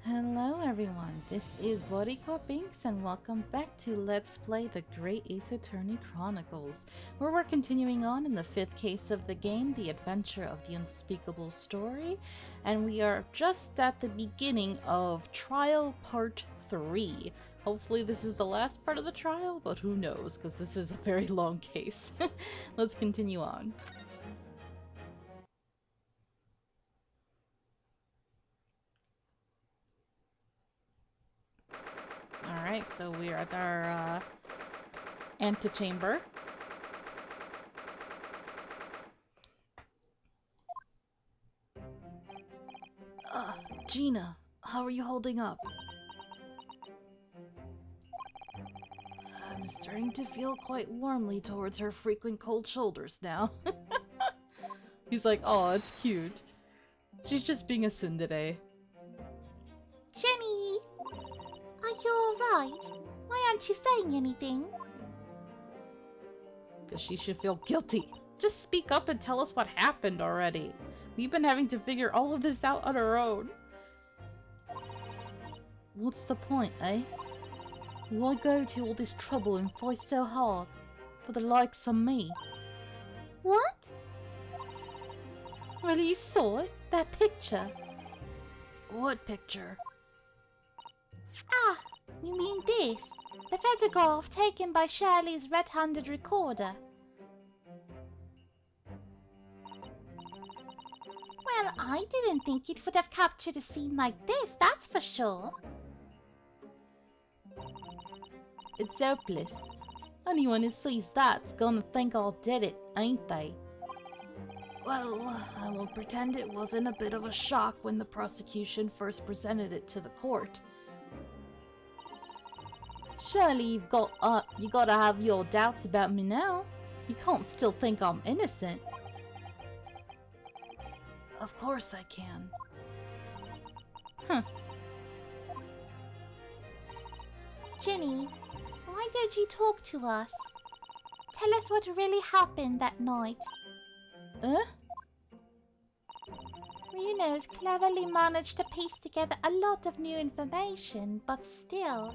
Hello everyone, this is Bodycore Binks and welcome back to Let's Play the Great Ace Attorney Chronicles, where we're continuing on in the 5th case of the game, The Adventure of the Unspeakable Story, and we are just at the beginning of Trial Part 3. Hopefully this is the last part of the trial, but who knows, because this is a very long case. Let's continue on. Alright, so we're at our antechamber. Gina, how are you holding up? I'm starting to feel quite warmly towards her frequent cold shoulders now. He's like, oh, it's cute. She's just being a tsundere. Jenny! Are you alright? Why aren't you saying anything? Because she should feel guilty. Just speak up and tell us what happened already. We've been having to figure all of this out on our own. What's the point, eh? Why go to all this trouble and fight so hard for the likes of me? What? Well, you saw it, that picture. What picture? Ah, you mean this? The photograph taken by Shirley's red-handed recorder. Well, I didn't think it would have captured a scene like this, that's for sure. It's hopeless. Anyone who sees that's gonna think I did it, ain't they? Well, I won't pretend it wasn't a bit of a shock when the prosecution first presented it to the court. Surely you gotta have your doubts about me now. You can't still think I'm innocent. Of course I can. Huh. Jenny, why don't you talk to us? Tell us what really happened that night. Munoz cleverly managed to piece together a lot of new information, but still,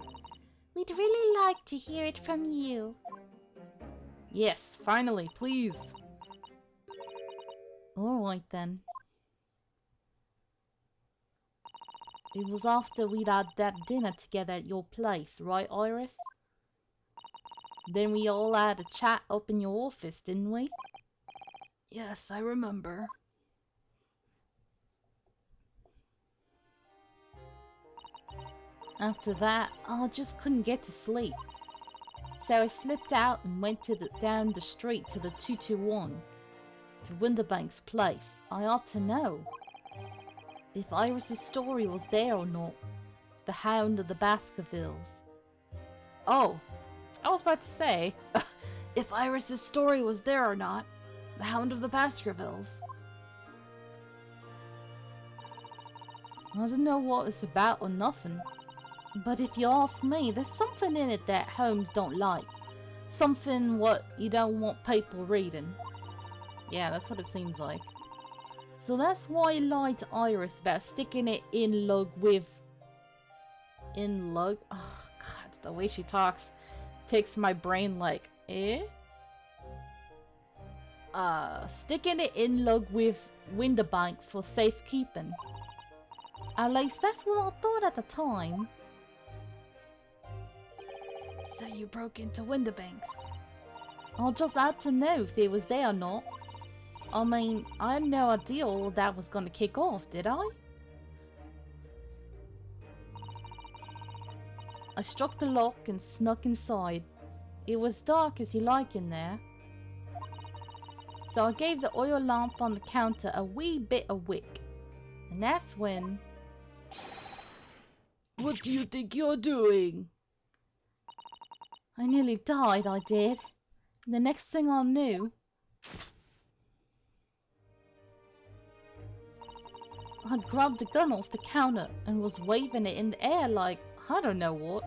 we'd really like to hear it from you. Yes, finally, please. Alright then. It was after we'd had that dinner together at your place, right, Iris? Then we all had a chat up in your office, didn't we? Yes, I remember. After that, I just couldn't get to sleep. So I slipped out and went down the street to the 221. To Winterbank's place. I ought to know if Iris's story was there or not. The Hound of the Baskervilles. Oh, I was about to say, if Iris's story was there or not. The Hound of the Baskervilles. I don't know what it's about or nothing. But if you ask me, there's something in it that Holmes don't like. Something what you don't want people reading. Yeah, that's what it seems like. So that's why he lied to Iris about sticking it in lug with... In lug? Oh, God, the way she talks takes my brain like, eh? Sticking it in lug with Winterbank for safekeeping. At least that's what I thought at the time. So you broke into Winterbank's. I just had to know if he was there or not. I mean, I had no idea all that was going to kick off, did I? I struck the lock and snuck inside. It was dark as you like in there. So I gave the oil lamp on the counter a wee bit of wick. And that's when... What do you think you're doing? I nearly died, I did. And the next thing I knew... I'd grabbed the gun off the counter and was waving it in the air like, I don't know what.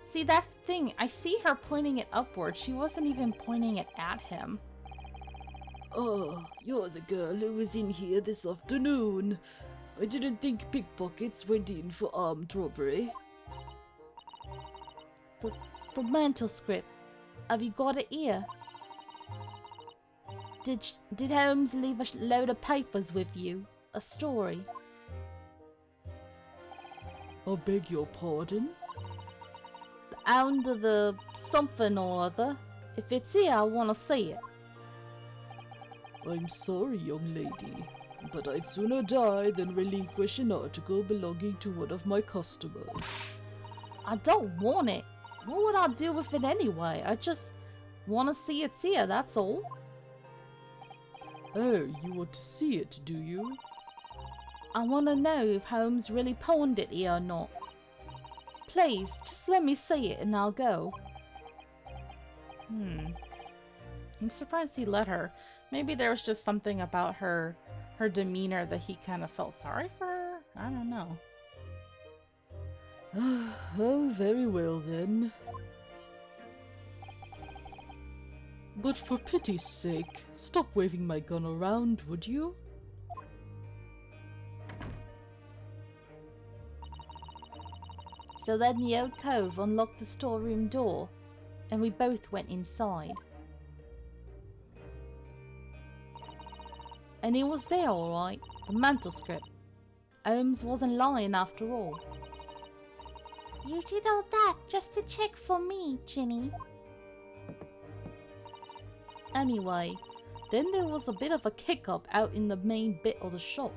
See, that's the thing. I see her pointing it upward. She wasn't even pointing it at him. Oh, you're the girl who was in here this afternoon. I didn't think pickpockets went in for armed robbery. The manuscript. Have you got it here? Did Holmes leave a load of papers with you? A story? I beg your pardon? Under the something or other. If it's here, I want to see it. I'm sorry, young lady, but I'd sooner die than relinquish an article belonging to one of my customers. I don't want it. What would I do with it anyway? I just want to see it's here, that's all. Oh, you want to see it, do you? I want to know if Holmes really pawned it here or not. Please, just let me see it and I'll go. I'm surprised he let her. Maybe there was just something about her demeanor that he kind of felt sorry for her? I don't know. Oh, very well then. But for pity's sake, stop waving my gun around, would you? So then the old cove unlocked the storeroom door, and we both went inside. And he was there all right, the manuscript. Holmes wasn't lying after all. You did all that just to check for me, Ginny. Anyway, then there was a bit of a kick-up out in the main bit of the shop.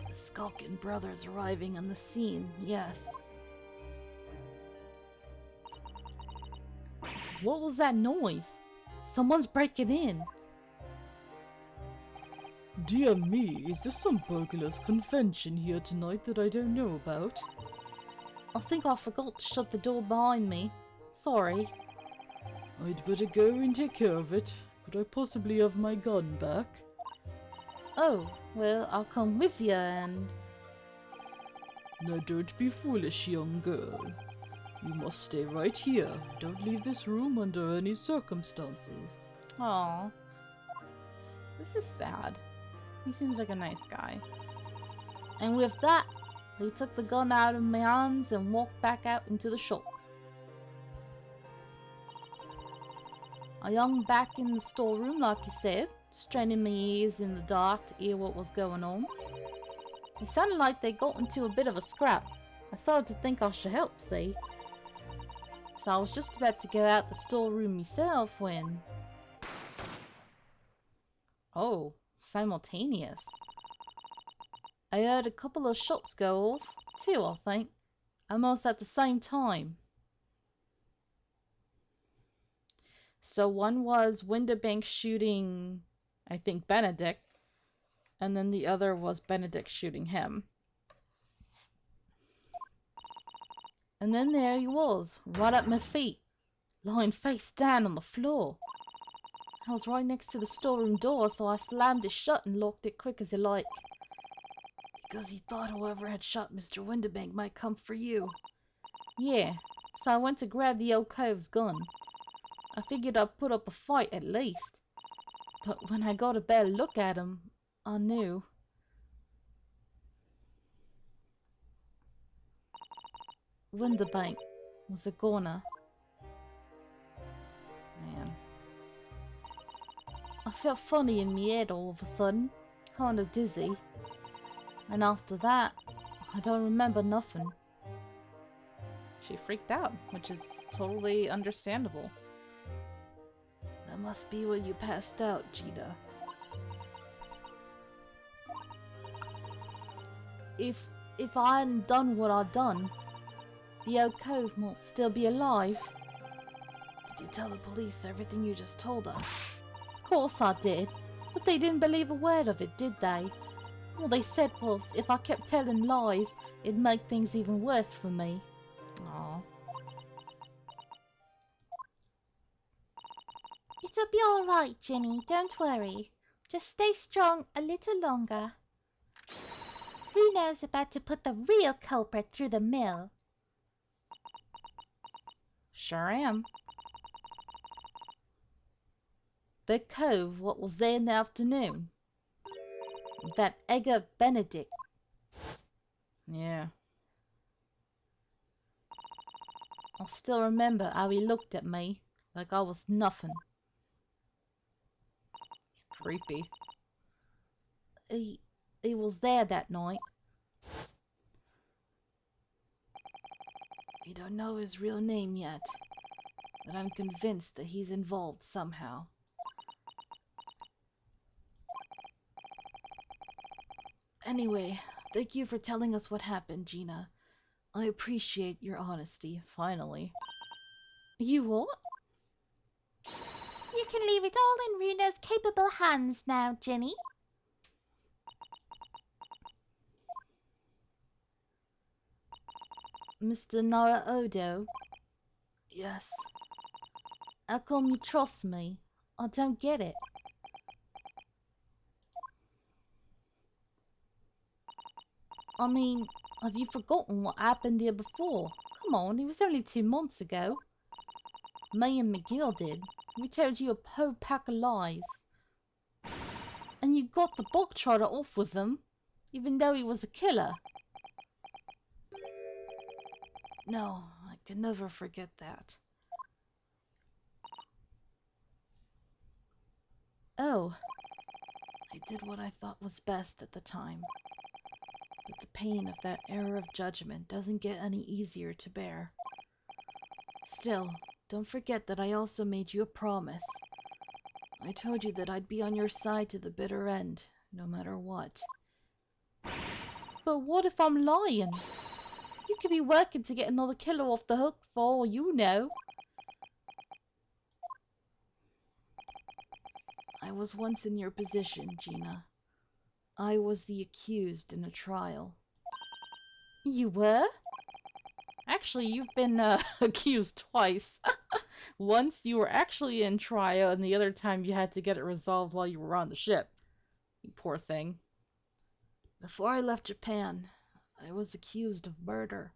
The skulking brothers arriving on the scene, yes. What was that noise? Someone's breaking in. Dear me, is there some burglars' convention here tonight that I don't know about? I think I forgot to shut the door behind me. Sorry. I'd better go and take care of it. Could I possibly have my gun back? Oh, well, I'll come with you and... Now don't be foolish, young girl. You must stay right here. Don't leave this room under any circumstances. Aw. This is sad. He seems like a nice guy. And with that, he took the gun out of my hands and walked back out into the shop. I hung back in the storeroom like you said, straining my ears in the dark to hear what was going on. It sounded like they got into a bit of a scrap. I started to think I should help, see? So I was just about to go out the storeroom myself when... Oh, simultaneous. I heard a couple of shots go off, two I think, almost at the same time. So one was Winterbank shooting, I think, Benedict, and then the other was Benedict shooting him. And then there he was, right at my feet, lying face down on the floor. I was right next to the storeroom door, so I slammed it shut and locked it quick as you like. Because he thought whoever had shot Mr. Winterbank might come for you. Yeah, so I went to grab the old cove's gun. I figured I'd put up a fight at least. But when I got a better look at him, I knew. Winterbank was a goner. Man. I felt funny in my head all of a sudden, kinda dizzy. And after that, I don't remember nothing. She freaked out, which is totally understandable. That must be when you passed out, Gina. If I hadn't done what I'd done, the old cove might still be alive. Did you tell the police everything you just told us? Of course I did, but they didn't believe a word of it, did they? All they said was if I kept telling lies, it'd make things even worse for me. Aww. It'll be all right, Ginny. Don't worry. Just stay strong a little longer. Bruno's about to put the real culprit through the mill. Sure am. The cove, what was there in the afternoon? That Egga Benedict. Yeah. I still remember how he looked at me like I was nothing. He's creepy. He was there that night. We don't know his real name yet, but I'm convinced that he's involved somehow. Anyway, thank you for telling us what happened, Gina. I appreciate your honesty, finally. You what? You can leave it all in Runo's capable hands now, Jenny. Mr. Nara Odo? Yes. How come you trust me? I don't get it. I mean, have you forgotten what happened here before? Come on, it was only 2 months ago. Me and McGill did. We told you a whole pack of lies. And you got the bog trotter off with him, even though he was a killer. No, I can never forget that. Oh. I did what I thought was best at the time. But the pain of that error of judgment doesn't get any easier to bear. Still, don't forget that I also made you a promise. I told you that I'd be on your side to the bitter end, no matter what. But what if I'm lying? You could be working to get another killer off the hook for all you know. I was once in your position, Gina. I was the accused in a trial. You were? Actually, you've been accused twice. Once you were actually in trial, and the other time you had to get it resolved while you were on the ship. You poor thing. Before I left Japan, I was accused of murder.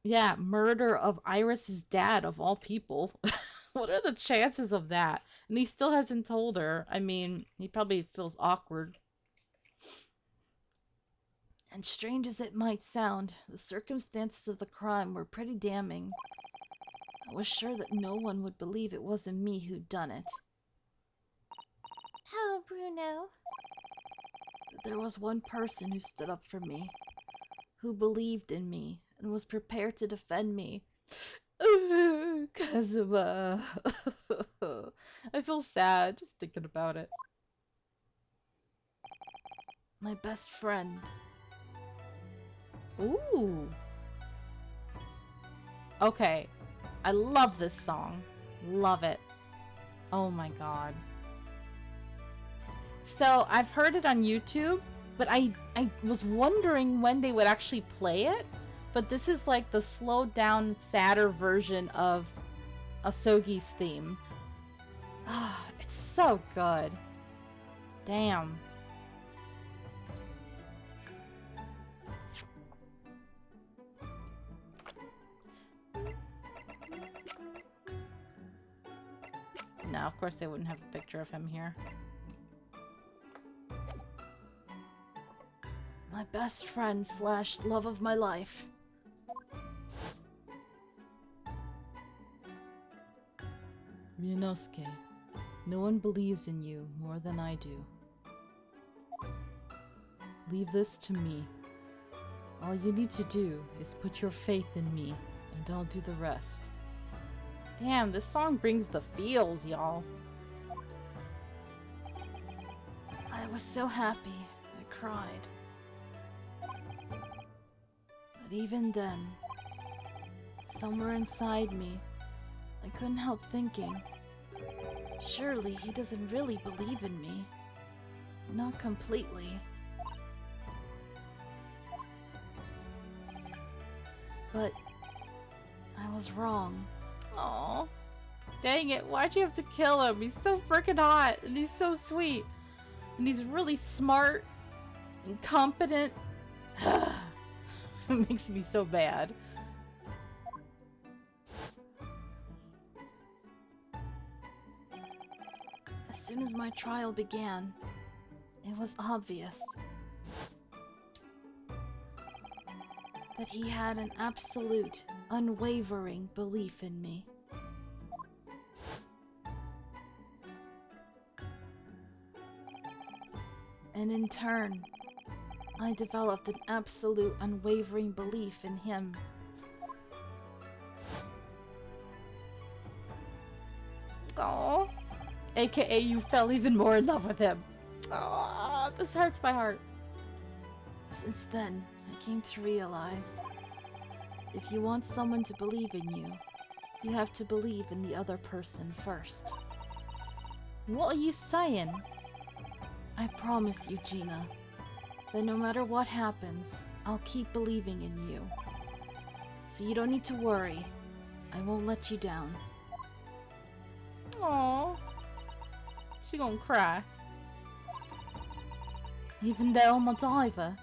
Yeah, murder of Iris's dad, of all people. What are the chances of that? And he still hasn't told her. I mean, he probably feels awkward. And strange as it might sound, the circumstances of the crime were pretty damning. I was sure that no one would believe it wasn't me who'd done it. Oh, Bruno. But there was one person who stood up for me, who believed in me, and was prepared to defend me. Kazuma. I feel sad just thinking about it. My best friend. Ooh. Okay. I love this song. Love it. Oh my god. So, I've heard it on YouTube, but I was wondering when they would actually play it. But this is like the slowed down, sadder version of Asogi's theme. Ah, it's so good. Damn. No, of course they wouldn't have a picture of him here. My best friend / love of my life. Ryunosuke, no one believes in you more than I do. Leave this to me. All you need to do is put your faith in me, and I'll do the rest. Damn, this song brings the feels, y'all. I was so happy, I cried. But even then, somewhere inside me, I couldn't help thinking, surely he doesn't really believe in me. Not completely. But I was wrong. Aw. Dang it, why'd you have to kill him? He's so freaking hot, and he's so sweet. And he's really smart and competent. It makes me so bad. soon as my trial began, it was obvious that he had an absolute, unwavering belief in me. And in turn, I developed an absolute, unwavering belief in him. Oh, AKA you fell even more in love with him. Oh, this hurts my heart. Since then, I came to realize, if you want someone to believe in you, you have to believe in the other person first. What are you saying? I promise you, Gina, that no matter what happens, I'll keep believing in you. So you don't need to worry. I won't let you down. Aww. She gonna cry. Even though I'm a diver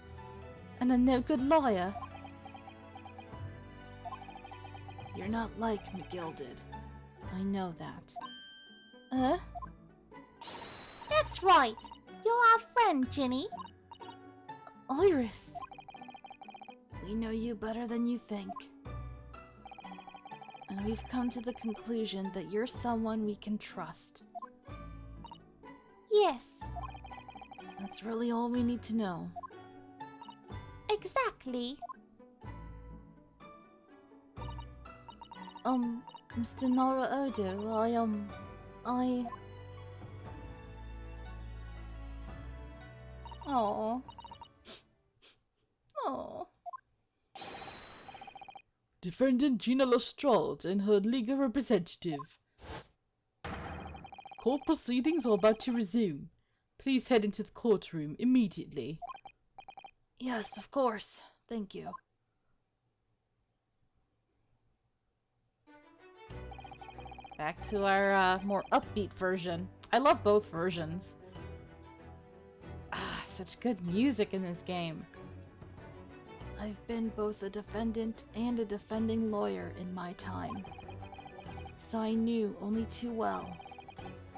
and a no good liar. You're not like McGilded. I know that. That's right. You're our friend, Ginny. Iris. We know you better than you think. And we've come to the conclusion that you're someone we can trust. Yes, That's really all we need to know. exactly. Mr. Nora Odo, Aww. Aww. Defendant Gina Lestrade and her legal representative. Court proceedings are about to resume. Please head into the courtroom immediately. Yes, of course. Thank you. Back to our more upbeat version. I love both versions. Such good music in this game. I've been both a defendant and a defending lawyer in my time. So I knew only too well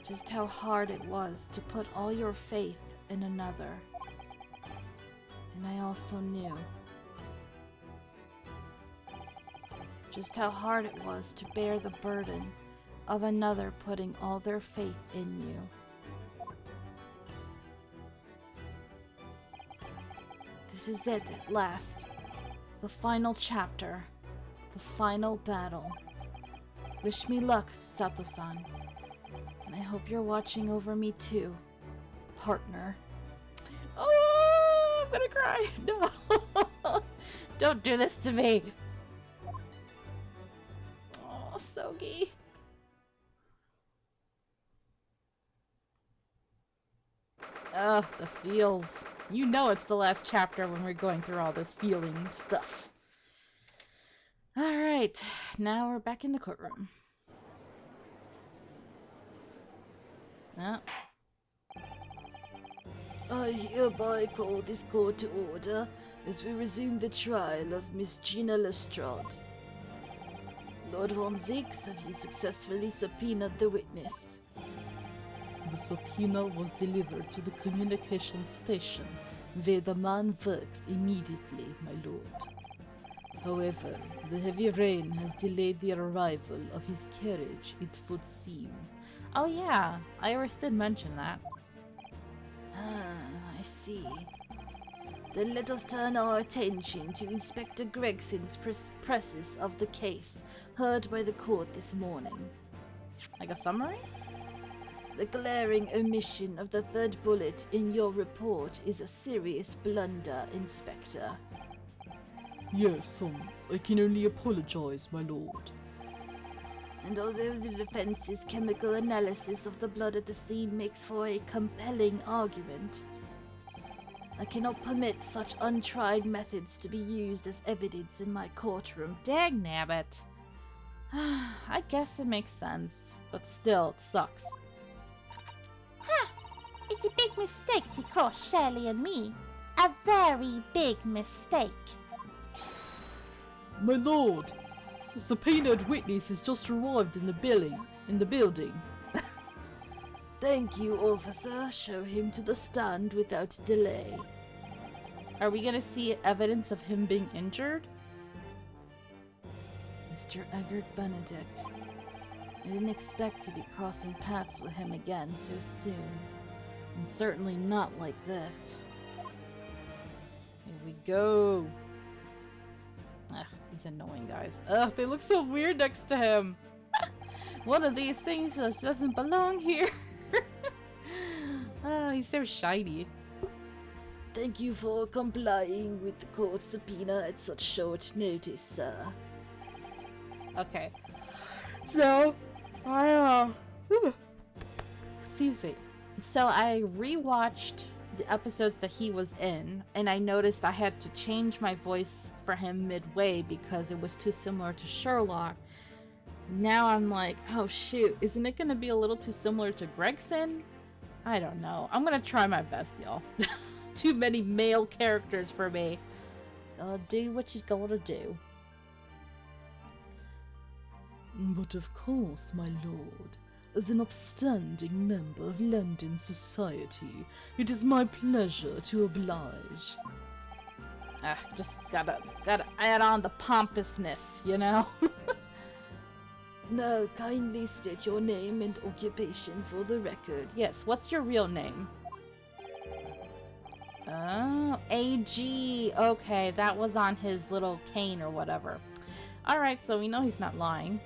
just how hard it was to put all your faith in another. And I also knew just how hard it was to bear the burden of another putting all their faith in you. This is it at last. The final chapter. The final battle. Wish me luck, Susato-san. And I hope you're watching over me too, partner. Oh, I'm gonna cry. No. Don't do this to me. Oh, Sogi. Ugh, the feels. You know it's the last chapter when we're going through all this feeling stuff. Alright, now we're back in the courtroom. Oh. I hereby call this court to order as we resume the trial of Miss Gina Lestrade. Lord Von Zix, have you successfully subpoenaed the witness? The subpoena was delivered to the communication station, where the man works immediately, my lord. However, the heavy rain has delayed the arrival of his carriage, it would seem. Oh yeah, Iris did mention that. I see. Then let us turn our attention to Inspector Gregson's presses of the case heard by the court this morning. Like a summary? The glaring omission of the third bullet in your report is a serious blunder, Inspector. Yes, I can only apologize, my lord. And although the defense's chemical analysis of the blood at the scene makes for a compelling argument, I cannot permit such untried methods to be used as evidence in my courtroom. Dang nabbit. I guess it makes sense, but still, it sucks. It's a big mistake to cross Shirley and me. A very big mistake. My lord, the subpoenaed witness has just arrived in the building. Thank you, officer. Show him to the stand without delay. Are we gonna see evidence of him being injured? Mr. Eggert Benedict. I didn't expect to be crossing paths with him again so soon. And certainly not like this. Here we go. Ugh, he's annoying, guys. Ugh, they look so weird next to him. One of these things just doesn't belong here. Oh, he's so shiny. Thank you for complying with the court subpoena at such short notice, sir. Okay. So, I, excuse me. So I rewatched the episodes that he was in, and I noticed I had to change my voice for him midway because it was too similar to Sherlock. Now I'm like, oh shoot, isn't it gonna be a little too similar to Gregson? I don't know. I'm gonna try my best, y'all. Too many male characters for me. Gotta do what you gotta do. But of course, my lord, as an upstanding member of London society, it is my pleasure to oblige. Ah, just gotta add on the pompousness, you know? Now, kindly state your name and occupation for the record. Yes, what's your real name? Oh, AG. Okay, that was on his little cane or whatever. Alright, so we know he's not lying.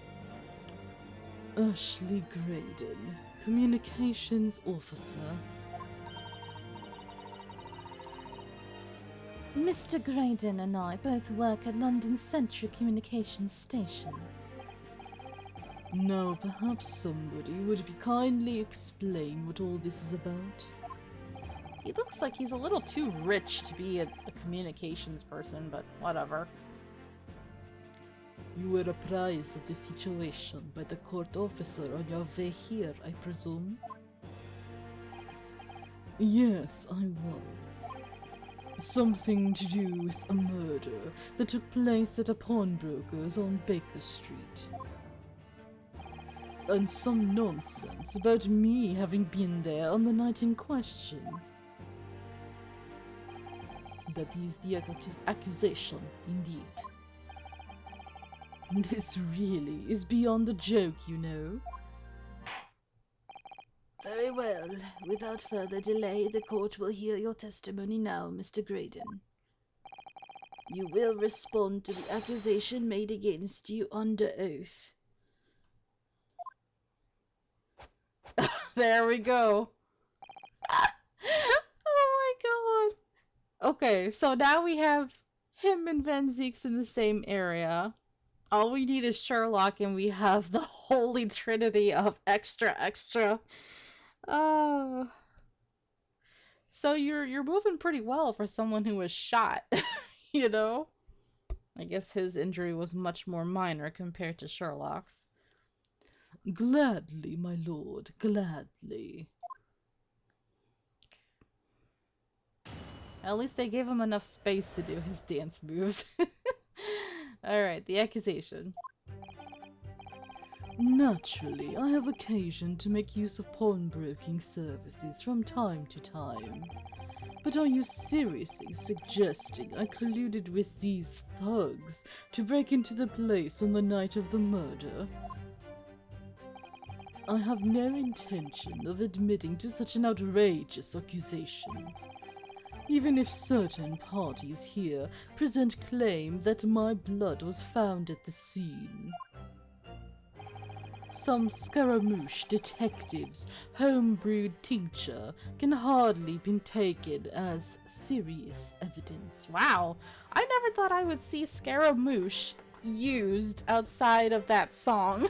Ashley Graydon, Communications Officer. Mr. Graydon and I both work at London Central Communications Station. Now, perhaps somebody would be kindly explain what all this is about. He looks like he's a little too rich to be a communications person, but whatever. You were apprised of the situation by the court officer on your way here, I presume? Yes, I was. Something to do with a murder that took place at a pawnbroker's on Baker Street. And some nonsense about me having been there on the night in question. That is the accusation, indeed. This really is beyond a joke, you know. Very well. Without further delay, the court will hear your testimony now, Mr. Graydon. You will respond to the accusation made against you under oath. There we go. Oh my god. Okay, so now we have him and Van Zeeks in the same area. All we need is Sherlock and we have the holy trinity of extra. Oh. So you're moving pretty well for someone who was shot, you know? I guess his injury was much more minor compared to Sherlock's. Gladly, my lord, gladly. At least they gave him enough space to do his dance moves. Alright, the accusation. Naturally, I have occasion to make use of pawnbroking services from time to time. But are you seriously suggesting I colluded with these thugs to break into the place on the night of the murder? I have no intention of admitting to such an outrageous accusation. Even if certain parties here present claim that my blood was found at the scene. Some Scaramouche detectives' home-brewed tincture can hardly be taken as serious evidence. Wow, I never thought I would see Scaramouche used outside of that song.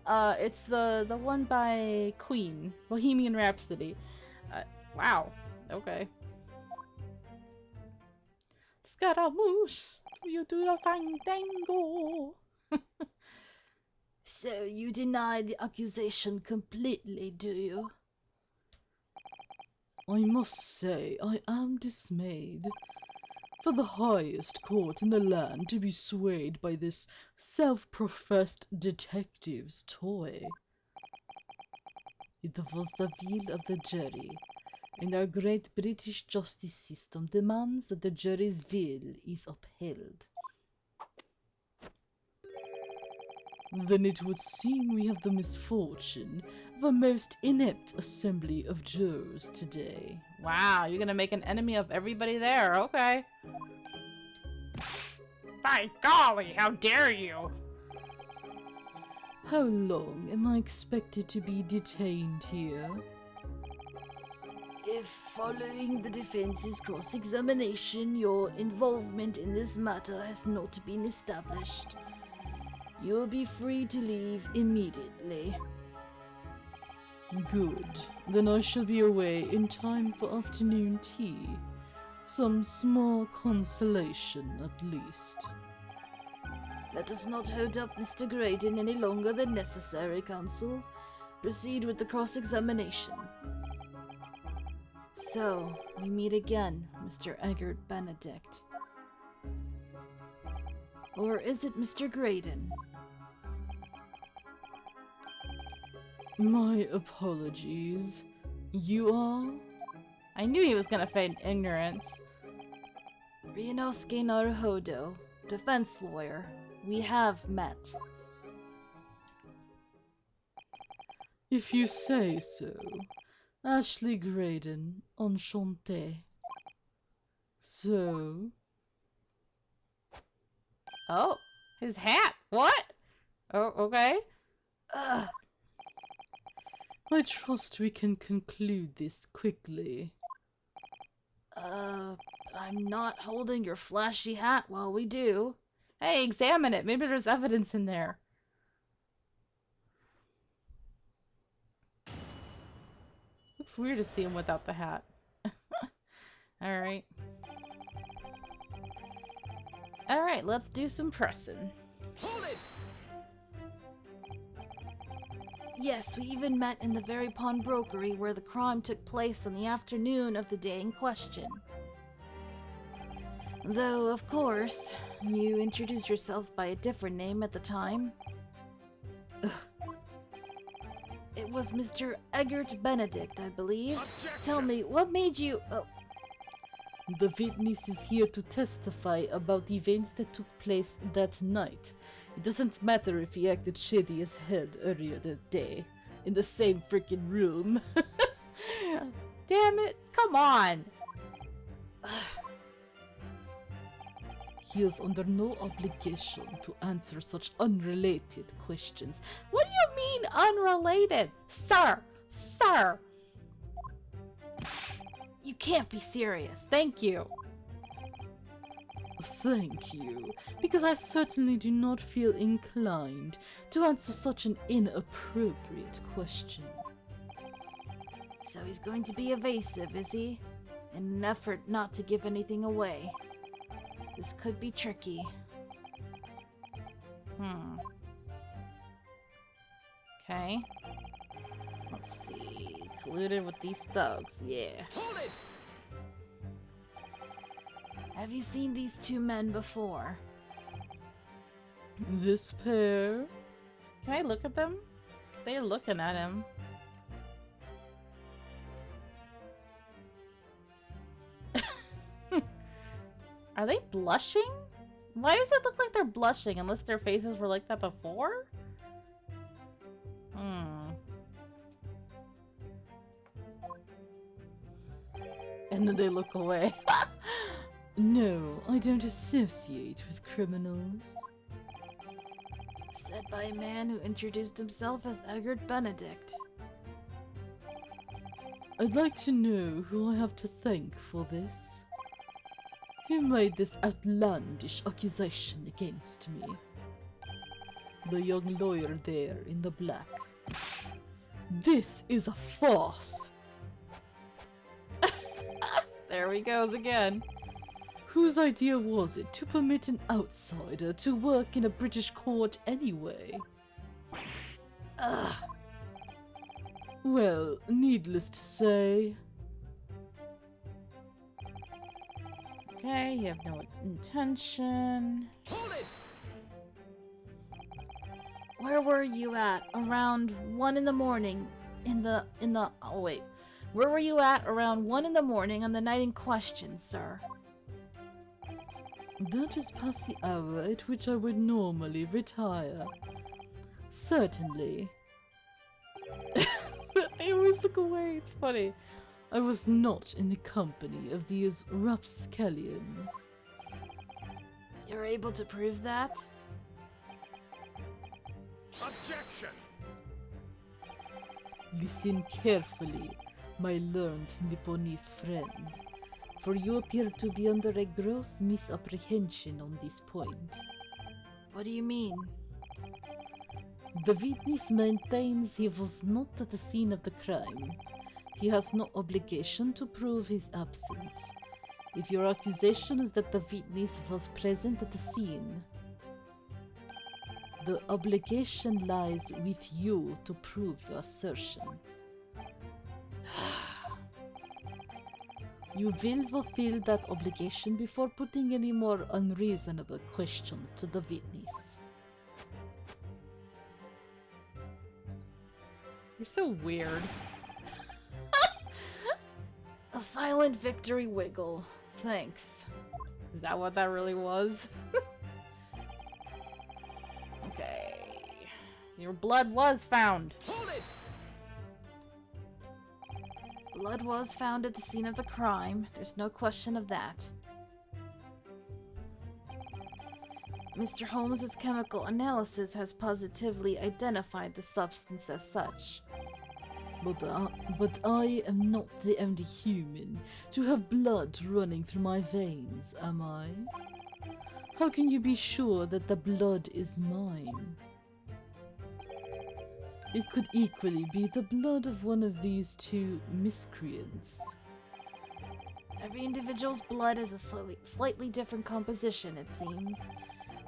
It's the one by Queen, Bohemian Rhapsody. Wow, okay. Scaramouche, do you do your fandango? So you deny the accusation completely, do you? I must say I am dismayed. For the highest court in the land to be swayed by this self-professed detective's toy. It was the will of the jury, and our great British justice system demands that the jury's will is upheld. Then it would seem we have the misfortune of a most inept assembly of jurors today. Wow, you're gonna make an enemy of everybody there. Okay. By golly, how dare you! How long am I expected to be detained here? If following the defense's cross-examination your involvement in this matter has not been established, you'll be free to leave immediately. Good. Then I shall be away in time for afternoon tea. Some small consolation, at least. Let us not hold up Mr. Graydon any longer than necessary, counsel. Proceed with the cross-examination. So, we meet again, Mr. Eggert Benedict. Or is it Mr. Graydon? My apologies. You are? I knew he was gonna feign ignorance. Ryunosuke Naruhodo, defense lawyer. We have met. If you say so. Ashley Graydon, enchanté. So, Oh, his hat. What? Oh, okay. Ugh. I trust we can conclude this quickly. I'm not holding your flashy hat while we do. Hey, examine it. Maybe there's evidence in there. Looks weird to see him without the hat. Alright. Alright, let's do some pressing. Hold it! Yes, we even met in the very pawnbrokery where the crime took place on the afternoon of the day in question. Though, of course, you introduced yourself by a different name at the time. Ugh. It was Mr. Eggert Benedict, I believe. Objection! Tell me, what made you... Oh, The witness is here to testify about events that took place that night. It doesn't matter if he acted shady as hell earlier that day. In the same freaking room. Damn it. Come on. He is under no obligation to answer such unrelated questions. What do you mean unrelated? Sir! Sir! you can't be serious. Thank you. Thank you, because I certainly do not feel inclined to answer such an inappropriate question. So he's going to be evasive, is he? In an effort not to give anything away. This could be tricky. Okay. Let's see. Colluded with these thugs. Yeah. Hold it! Have you seen these two men before? This pair? Can I look at them? They're looking at him. Are they blushing? Why does it look like they're blushing unless their faces were like that before? And then they look away. No, I don't associate with criminals. Said by a man who introduced himself as Eggert Benedict. I'd like to know who I have to thank for this. Who made this outlandish accusation against me? The young lawyer there in the black. This is a farce! There he goes again. Whose idea was it to permit an outsider to work in a British court anyway? Ugh. Well, needless to say, Okay, you have no intention. Hold it! Where were you at around 1 in the morning oh wait. Where were you at around 1 in the morning on the night in question, sir? That is past the hour at which I would normally retire. Certainly. I always look away, it's funny. I was not in the company of these rapscallions. You're able to prove that? Objection! Listen carefully, my learned Nipponese friend, for you appear to be under a gross misapprehension on this point. What do you mean? The witness maintains he was not at the scene of the crime. He has no obligation to prove his absence. If your accusation is that the witness was present at the scene, the obligation lies with you to prove your assertion. You will fulfill that obligation before putting any more unreasonable questions to the witness. You're so weird. A silent victory wiggle. Thanks. Is that what that really was? Okay. Your blood was found. Hold it! Blood was found at the scene of the crime. There's no question of that. Mr. Holmes's chemical analysis has positively identified the substance as such. But I am not the only human to have blood running through my veins, am I? How can you be sure that the blood is mine? It could equally be the blood of one of these two miscreants. Every individual's blood has a slightly different composition, it seems.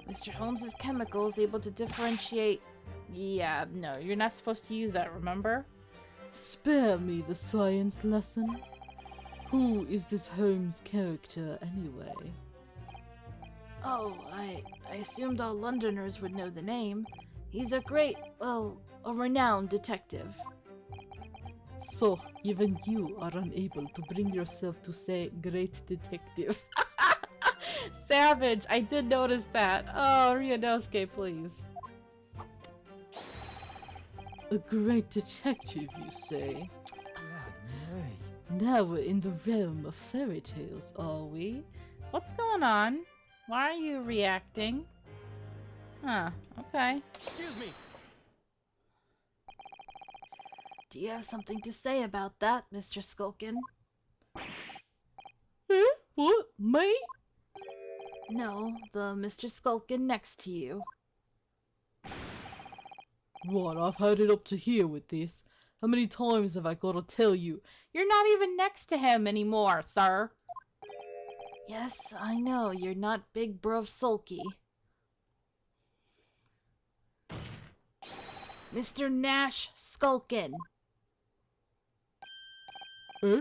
Mr. Holmes's chemical is able to differentiate... Yeah, no, you're not supposed to use that, remember? Spare me the science lesson. Who is this Holmes character, anyway? Oh, I assumed all Londoners would know the name. He's a great, well, a renowned detective. So, even you are unable to bring yourself to say great detective. Savage! I did notice that. Oh, Ryunosuke, please. A great detective, you say? Now we're in the realm of fairy tales, are we? What's going on? Why are you reacting? Huh, okay. Excuse me! Do you have something to say about that, Mr. Skulkin? Eh? What? Me? No, the Mr. Skulkin next to you. What, I've had it up to here with this. How many times have I got to tell you? You're not even next to him anymore, sir. Yes, I know, you're not Big Bruv Sulky. Mr. Nash Skulkin. Eh?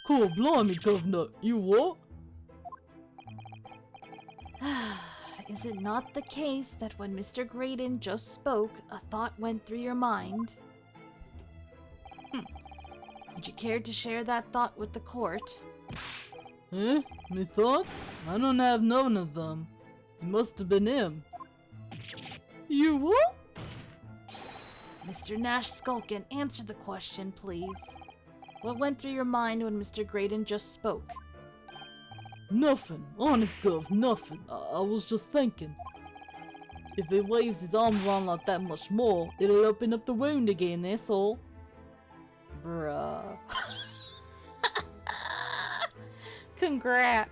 Cool, blimey, governor. You what? Is it not the case that when Mr. Graydon just spoke, a thought went through your mind? Would you care to share that thought with the court? Eh? Me thoughts? I don't have none of them. It must have been him. You what? Mr. Nash Skulkin, answer the question, please. What went through your mind when Mr. Graydon just spoke? Nothing. Honest, Gov, nothing. I was just thinking. If he waves his arm around like that much more, it'll open up the wound again, that's all. Bruh. Congrats.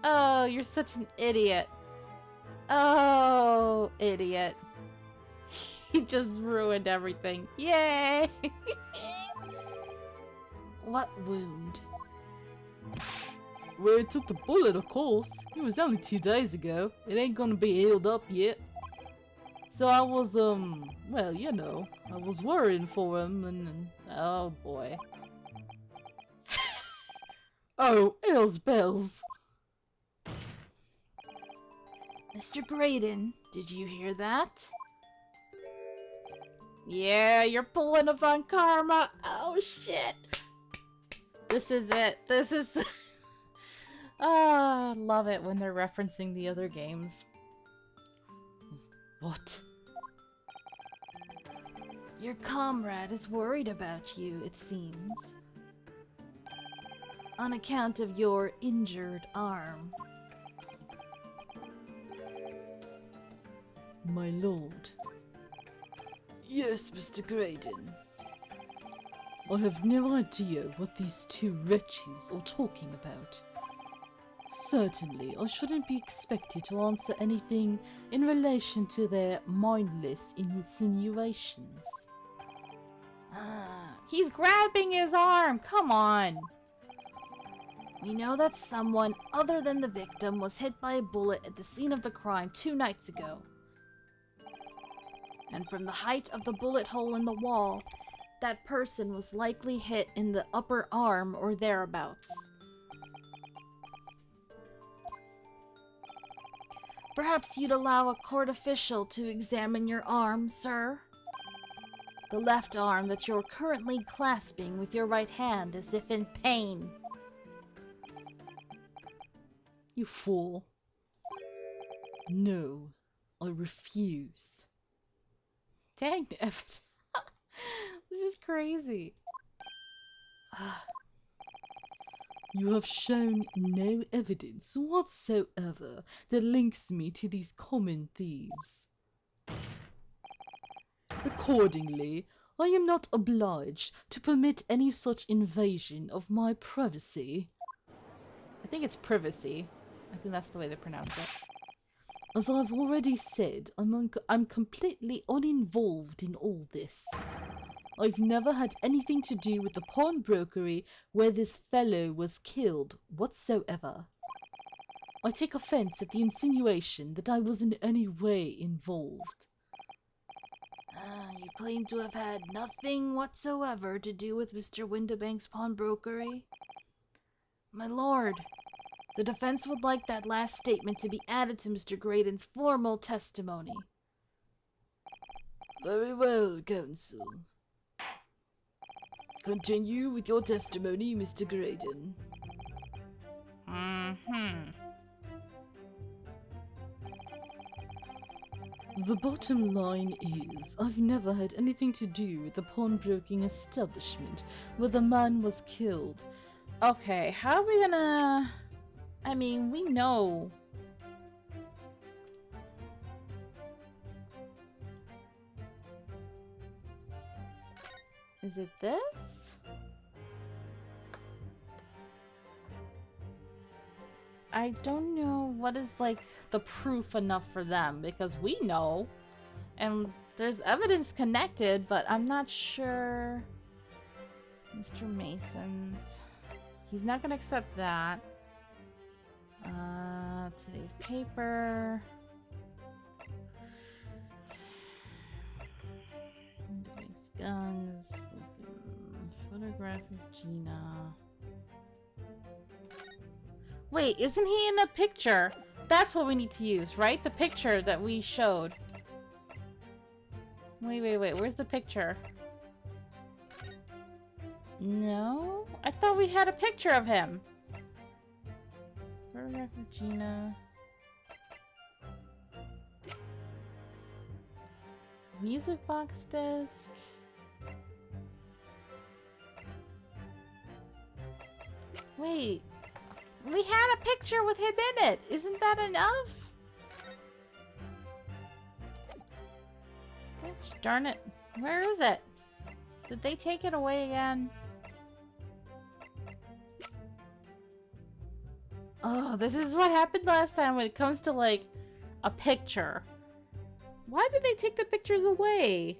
Oh, you're such an idiot. Oh, idiot. He just ruined everything. Yay! What wound? Well, it took the bullet, of course. It was only 2 days ago. It ain't gonna be healed up yet. So I was, well, you know, I was worrying for him and oh boy. Oh, hell's bells. Mr. Graydon, did you hear that? Yeah, you're pulling up on karma. Oh shit. This is it. This is... Ah, love it when they're referencing the other games. What? Your comrade is worried about you, it seems. On account of your injured arm. My lord. Yes, Mr. Graydon. I have no idea what these two wretches are talking about. Certainly, I shouldn't be expected to answer anything in relation to their mindless insinuations. He's grabbing his arm! Come on! We know that someone other than the victim was hit by a bullet at the scene of the crime 2 nights ago. And from the height of the bullet hole in the wall, that person was likely hit in the upper arm or thereabouts. Perhaps you'd allow a court official to examine your arm, sir? The left arm that you're currently clasping with your right hand as if in pain. You fool. No, I refuse. Dang, this is crazy. You have shown no evidence whatsoever that links me to these common thieves. Accordingly, I am not obliged to permit any such invasion of my privacy. I think it's privacy. I think that's the way they pronounce it. As I've already said, I'm completely uninvolved in all this. I've never had anything to do with the pawnbrokery where this fellow was killed whatsoever. I take offense at the insinuation that I was in any way involved. You claim to have had nothing whatsoever to do with Mr. Windibank's pawnbrokery? My lord, the defense would like that last statement to be added to Mr. Graydon's formal testimony. Very well, counsel. Continue with your testimony, Mr. Graydon. The bottom line is, I've never had anything to do with the pawnbroking establishment where the man was killed. Okay, how are we gonna... I mean, we know... Is it this? I don't know what is, like, the proof enough for them, because we know. And there's evidence connected, but I'm not sure... Mr. Mason's... He's not gonna accept that. Today's paper... Today's guns... Photographic Gina... Wait, isn't he in a picture? That's what we need to use, right? The picture that we showed. Wait. Where's the picture? No? I thought we had a picture of him. Photograph of Gina. Music box disc. Wait. We had a picture with him in it. Isn't that enough? Gosh darn it. Where is it? Did they take it away again? Oh, this is what happened last time when it comes to, like, a picture. Why did they take the pictures away?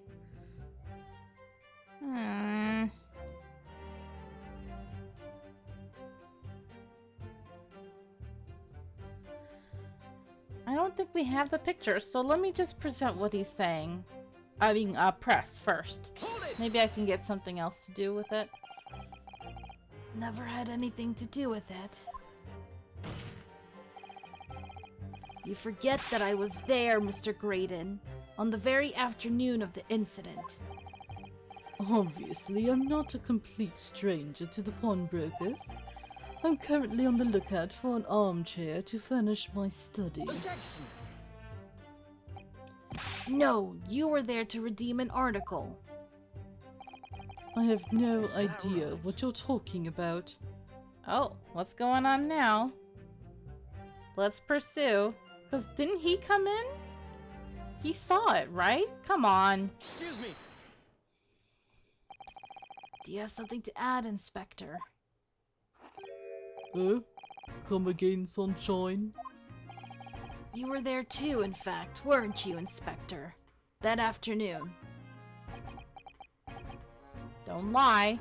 I don't think we have the picture, so let me just present what he's saying. I mean, press first. Maybe I can get something else to do with it. Never had anything to do with it. You forget that I was there, Mr. Graydon. on the very afternoon of the incident. Obviously, I'm not a complete stranger to the pawnbrokers. I'm currently on the lookout for an armchair to furnish my study. Objection! No, you were there to redeem an article. I have no Is that idea right? what you're talking about. Oh, what's going on now? Let's pursue. Because didn't he come in? He saw it, right? Come on. Excuse me! Do you have something to add, Inspector? Come again, sunshine? You were there too, in fact, weren't you, Inspector? That afternoon. Don't lie.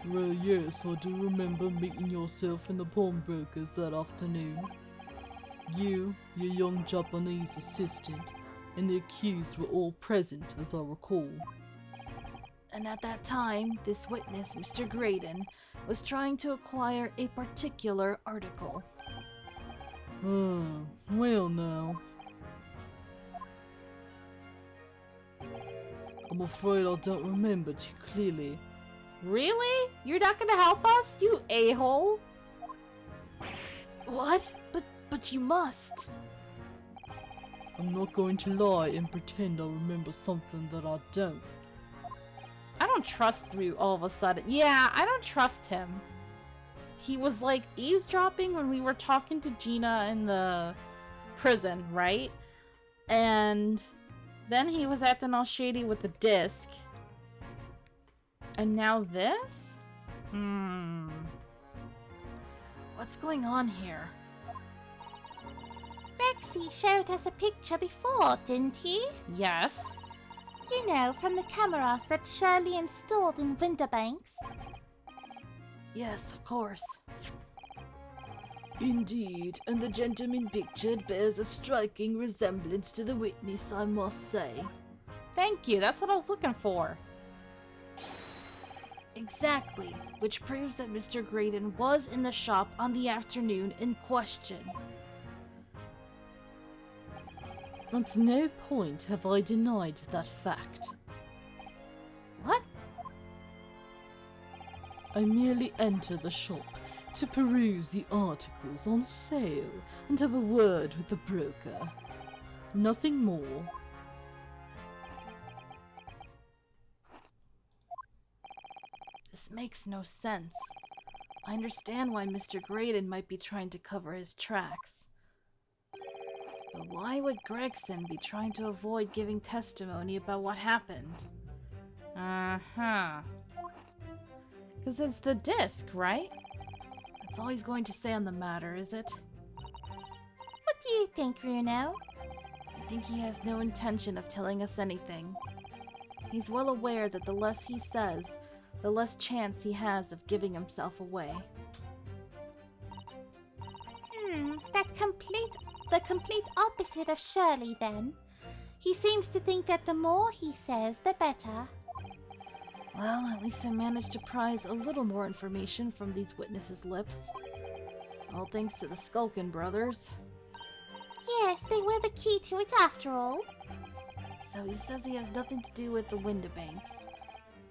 Well, yes, I do remember meeting yourself in the pawnbrokers that afternoon. You, your young Japanese assistant, and the accused were all present, as I recall. And at that time, this witness, Mr. Graydon, was trying to acquire a particular article. Well now. I'm afraid I don't remember too clearly. Really? You're not gonna help us, you a-hole? What? But you must. I'm not going to lie and pretend I remember something that I don't. I don't trust Ryu all of a sudden. Yeah, I don't trust him. He was like eavesdropping when we were talking to Gina in the prison, right? And then he was acting all shady with the disc. And now this? What's going on here? Rexy showed us a picture before, didn't he? Yes. You know, from the cameras that Shirley installed in Winterbanks. Yes, of course. Indeed, and the gentleman pictured bears a striking resemblance to the witness, I must say. Thank you, that's what I was looking for. Exactly, which proves that Mr. Graydon was in the shop on the afternoon in question. At no point have I denied that fact. What? I merely enter the shop to peruse the articles on sale and have a word with the broker. Nothing more. This makes no sense. I understand why Mr. Graydon might be trying to cover his tracks. But why would Gregson be trying to avoid giving testimony about what happened? Uh-huh. Because it's the disc, right? That's all he's going to say on the matter, is it? What do you think, Bruno? I think he has no intention of telling us anything. He's well aware that the less he says, the less chance he has of giving himself away. That's the complete opposite of Shirley, then. He seems to think that the more he says, the better. Well, at least I managed to prize a little more information from these witnesses' lips. All thanks to the Skulkin brothers. Yes, they were the key to it after all. So he says he has nothing to do with the Winterbanks.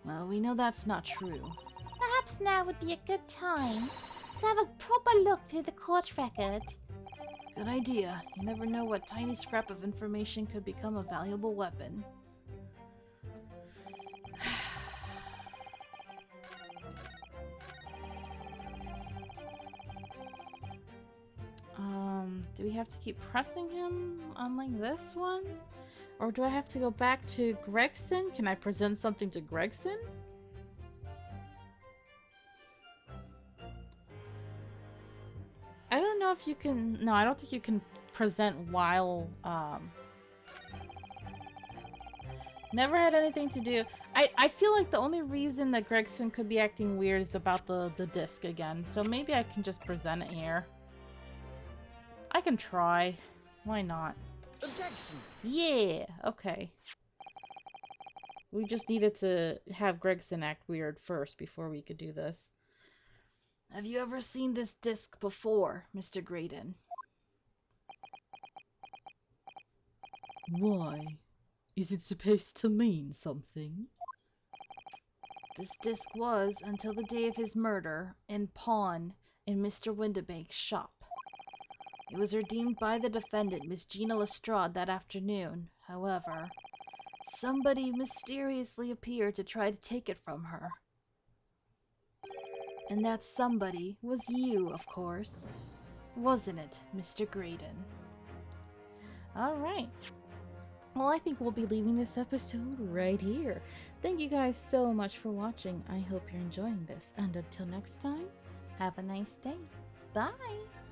Well, we know that's not true. Perhaps now would be a good time to have a proper look through the court record. Good idea. You never know what tiny scrap of information could become a valuable weapon. Do we have to keep pressing him on like this one? Or do I have to go back to Gregson? Can I present something to Gregson? I don't know if you can... No, I don't think you can present while... Never had anything to do... I feel like the only reason that Gregson could be acting weird is about the disc again. So maybe I can just present it here. I can try. Why not? Objection! Yeah, okay. We just needed to have Gregson act weird first before we could do this. Have you ever seen this disc before, Mr. Graydon? Why? Is it supposed to mean something? This disc was, until the day of his murder, in pawn in Mr. Windibank's shop. It was redeemed by the defendant, Miss Gina Lestrade, that afternoon. However, somebody mysteriously appeared to try to take it from her. And that somebody was you, of course. Wasn't it, Mr. Graydon? Alright. Well, I think we'll be leaving this episode right here. Thank you guys so much for watching. I hope you're enjoying this. And until next time, have a nice day. Bye!